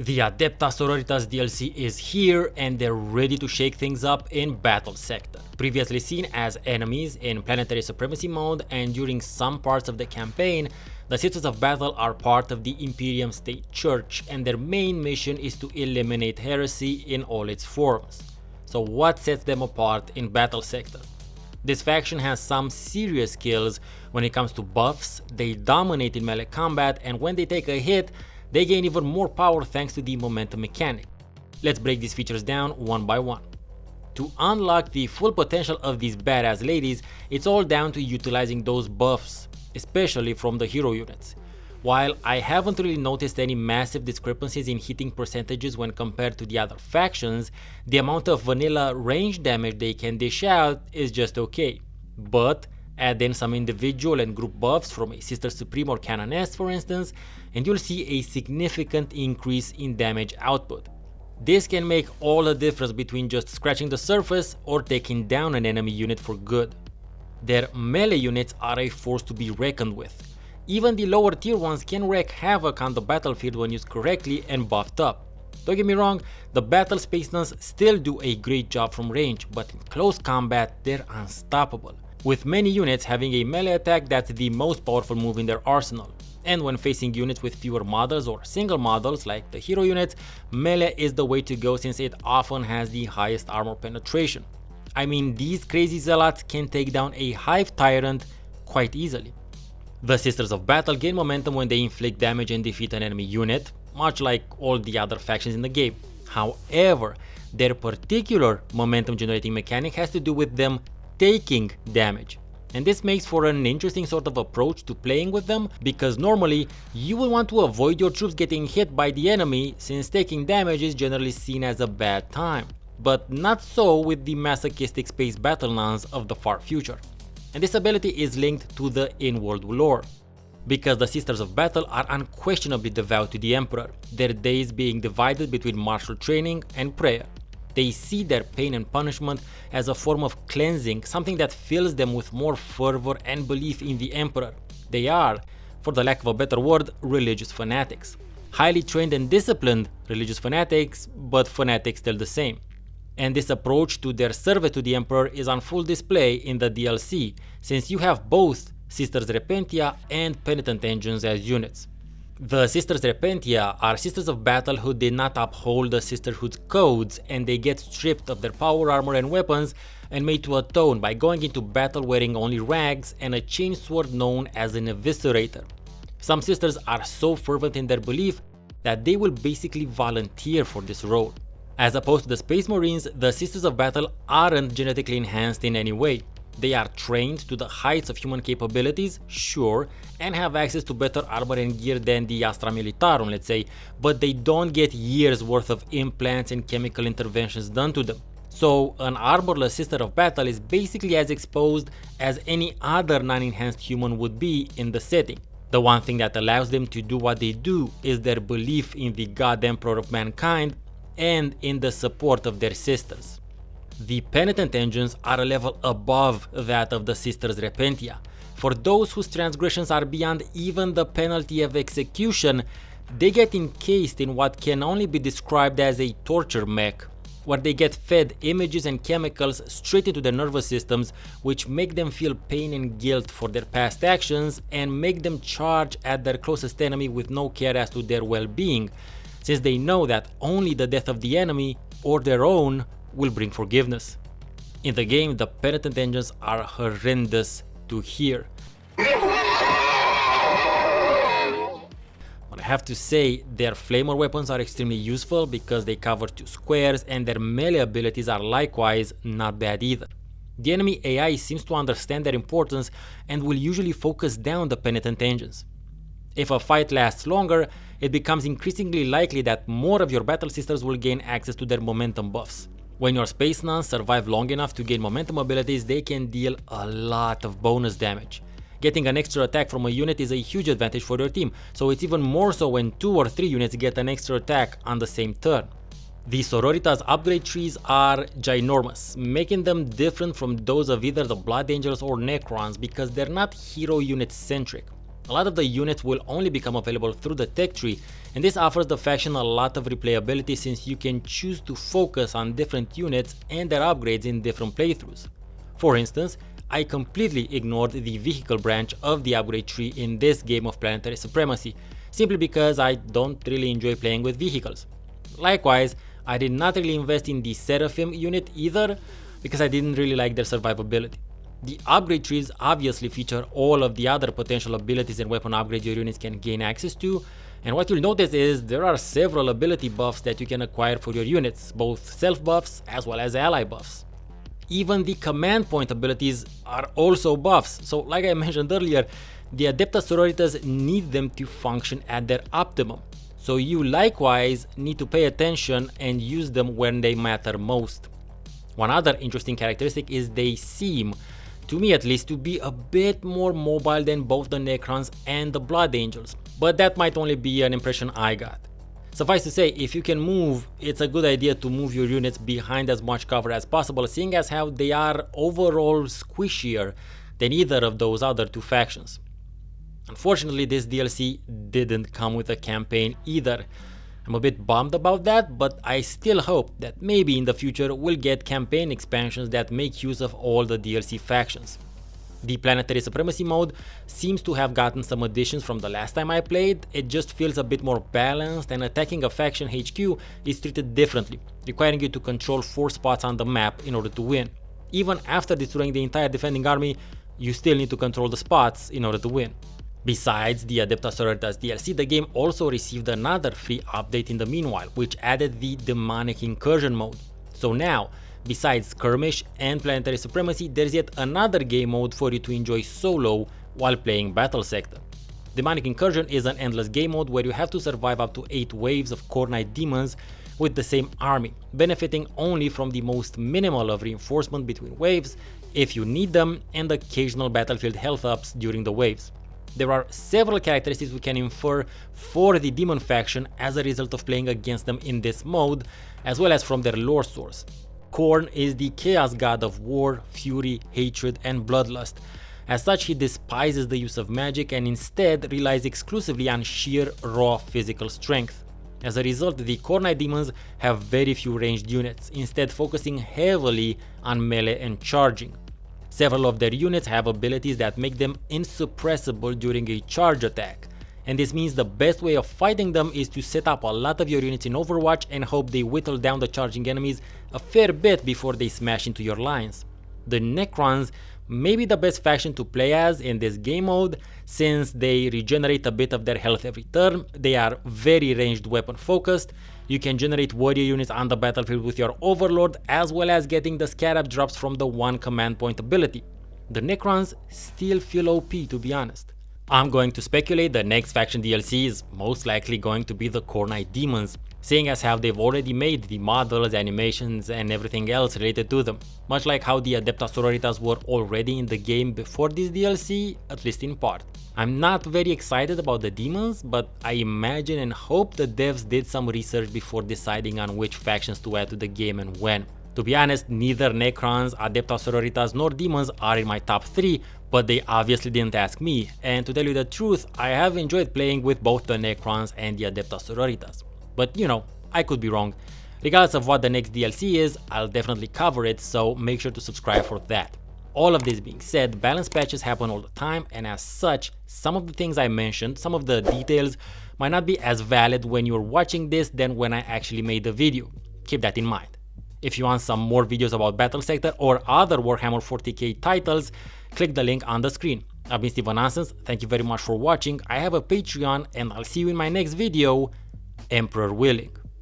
The Adepta Sororitas DLC is here and they're ready to shake things up in Battlesector. Previously seen as enemies in Planetary Supremacy mode and during some parts of the campaign, the Sisters of Battle are part of the Imperium State Church and their main mission is to eliminate heresy in all its forms. So what sets them apart in Battlesector? This faction has some serious skills when it comes to buffs, they dominate in melee combat, and when they take a hit, they gain even more power thanks to the momentum mechanic. Let's break these features down one by one. To unlock the full potential of these badass ladies, it's all down to utilizing those buffs, especially from the hero units. While I haven't really noticed any massive discrepancies in hitting percentages when compared to the other factions, the amount of vanilla range damage they can dish out is just okay. But add in some individual and group buffs from a Sister Supreme or Canoness for instance, and you'll see a significant increase in damage output. This can make all the difference between just scratching the surface or taking down an enemy unit for good. Their melee units are a force to be reckoned with. Even the lower tier ones can wreak havoc on the battlefield when used correctly and buffed up. Don't get me wrong, the Battle Space NUNS still do a great job from range, but in close combat they're unstoppable, with many units having a melee attack that's the most powerful move in their arsenal. And when facing units with fewer models or single models like the hero units, melee is the way to go since it often has the highest armor penetration. I mean, these crazy zealots can take down a hive tyrant quite easily. The Sisters of Battle gain momentum when they inflict damage and defeat an enemy unit, much like all the other factions in the game. However, their particular momentum generating mechanic has to do with them taking damage. And this makes for an interesting sort of approach to playing with them, because normally you will want to avoid your troops getting hit by the enemy since taking damage is generally seen as a bad time. But not so with the masochistic space battle nuns of the far future. And this ability is linked to the in-world lore, because the Sisters of Battle are unquestionably devout to the Emperor, their days being divided between martial training and prayer. They see their pain and punishment as a form of cleansing, something that fills them with more fervor and belief in the Emperor. They are, for the lack of a better word, religious fanatics. Highly trained and disciplined religious fanatics, but fanatics still the same. And this approach to their service to the Emperor is on full display in the DLC, since you have both Sisters Repentia and Penitent Engines as units. The Sisters Repentia are Sisters of Battle who did not uphold the Sisterhood's codes, and they get stripped of their power armor and weapons and made to atone by going into battle wearing only rags and a chain sword known as an Eviscerator. Some sisters are so fervent in their belief that they will basically volunteer for this role. As opposed to the Space Marines, the Sisters of Battle aren't genetically enhanced in any way. They are trained to the heights of human capabilities, sure, and have access to better armor and gear than the Astra Militarum, let's say, but they don't get years worth of implants and chemical interventions done to them. So an armorless Sister of Battle is basically as exposed as any other non-enhanced human would be in the setting. The one thing that allows them to do what they do is their belief in the God Emperor of mankind and in the support of their sisters. The Penitent Engines are a level above that of the Sisters Repentia. For those whose transgressions are beyond even the penalty of execution, they get encased in what can only be described as a torture mech, where they get fed images and chemicals straight into their nervous systems, which make them feel pain and guilt for their past actions and make them charge at their closest enemy with no care as to their well-being, since they know that only the death of the enemy or their own will bring forgiveness. In the game, the Penitent Engines are horrendous to hear. But I have to say, their flamer weapons are extremely useful because they cover 2 squares, and their melee abilities are likewise not bad either. The enemy AI seems to understand their importance and will usually focus down the Penitent Engines. If a fight lasts longer, it becomes increasingly likely that more of your battle sisters will gain access to their momentum buffs. When your Space Nuns survive long enough to gain momentum abilities, they can deal a lot of bonus damage. Getting an extra attack from a unit is a huge advantage for your team, so it's even more so when 2 or 3 units get an extra attack on the same turn. The Sororitas upgrade trees are ginormous, making them different from those of either the Blood Angels or Necrons because they're not hero unit centric. A lot of the units will only become available through the tech tree, and this offers the faction a lot of replayability since you can choose to focus on different units and their upgrades in different playthroughs. For instance, I completely ignored the vehicle branch of the upgrade tree in this game of Planetary Supremacy, simply because I don't really enjoy playing with vehicles. Likewise, I did not really invest in the Seraphim unit either, because I didn't really like their survivability. The upgrade trees obviously feature all of the other potential abilities and weapon upgrades your units can gain access to, and what you'll notice is there are several ability buffs that you can acquire for your units, both self buffs as well as ally buffs. Even the command point abilities are also buffs, so like I mentioned earlier, the Adepta Sororitas need them to function at their optimum, so you likewise need to pay attention and use them when they matter most. One other interesting characteristic is they seem, to me at least, to be a bit more mobile than both the Necrons and the Blood Angels, but that might only be an impression I got. Suffice to say, if you can move, it's a good idea to move your units behind as much cover as possible, seeing as how they are overall squishier than either of those other two factions. Unfortunately, this DLC didn't come with a campaign either. I'm a bit bummed about that, but I still hope that maybe in the future we'll get campaign expansions that make use of all the DLC factions. The Planetary Supremacy mode seems to have gotten some additions from the last time I played. It just feels a bit more balanced, and attacking a faction HQ is treated differently, requiring you to control 4 spots on the map in order to win. Even after destroying the entire defending army, you still need to control the spots in order to win. Besides the Adepta Sororitas DLC, the game also received another free update in the meanwhile, which added the Demonic Incursion mode. So now, besides Skirmish and Planetary Supremacy, there's yet another game mode for you to enjoy solo while playing Battlesector. Demonic Incursion is an endless game mode where you have to survive up to 8 waves of Core Knight demons with the same army, benefiting only from the most minimal of reinforcement between waves if you need them, and occasional battlefield health ups during the waves. There are several characteristics we can infer for the demon faction as a result of playing against them in this mode, as well as from their lore source. Khorne is the chaos god of war, fury, hatred, and bloodlust. As such, he despises the use of magic and instead relies exclusively on sheer raw physical strength. As a result, the Core Knight demons have very few ranged units, instead focusing heavily on melee and charging. Several of their units have abilities that make them insuppressible during a charge attack, and this means the best way of fighting them is to set up a lot of your units in Overwatch and hope they whittle down the charging enemies a fair bit before they smash into your lines. The Necrons may be the best faction to play as in this game mode, since they regenerate a bit of their health every turn, they are very ranged weapon focused, you can generate warrior units on the battlefield with your Overlord, as well as getting the Scarab drops from the one command point ability. The Necrons still feel OP, to be honest. I'm going to speculate the next faction DLC is most likely going to be the Core Knight Demons, seeing as how they've already made the models, animations, and everything else related to them, much like how the Adepta Sororitas were already in the game before this DLC, at least in part. I'm not very excited about the demons, but I imagine and hope the devs did some research before deciding on which factions to add to the game and when. To be honest, neither Necrons, Adepta Sororitas, nor demons are in my top 3, but they obviously didn't ask me, and to tell you the truth, I have enjoyed playing with both the Necrons and the Adepta Sororitas. But you know, I could be wrong. Regardless of what the next DLC is, I'll definitely cover it, so make sure to subscribe for that. All of this being said, balance patches happen all the time, and as such, some of the things I mentioned, some of the details, might not be as valid when you're watching this than when I actually made the video. Keep that in mind. If you want some more videos about Battlesector or other Warhammer 40k titles, click the link on the screen. I've been Steven Nonsense, thank you very much for watching, I have a Patreon, and I'll see you in my next video, Emperor willing.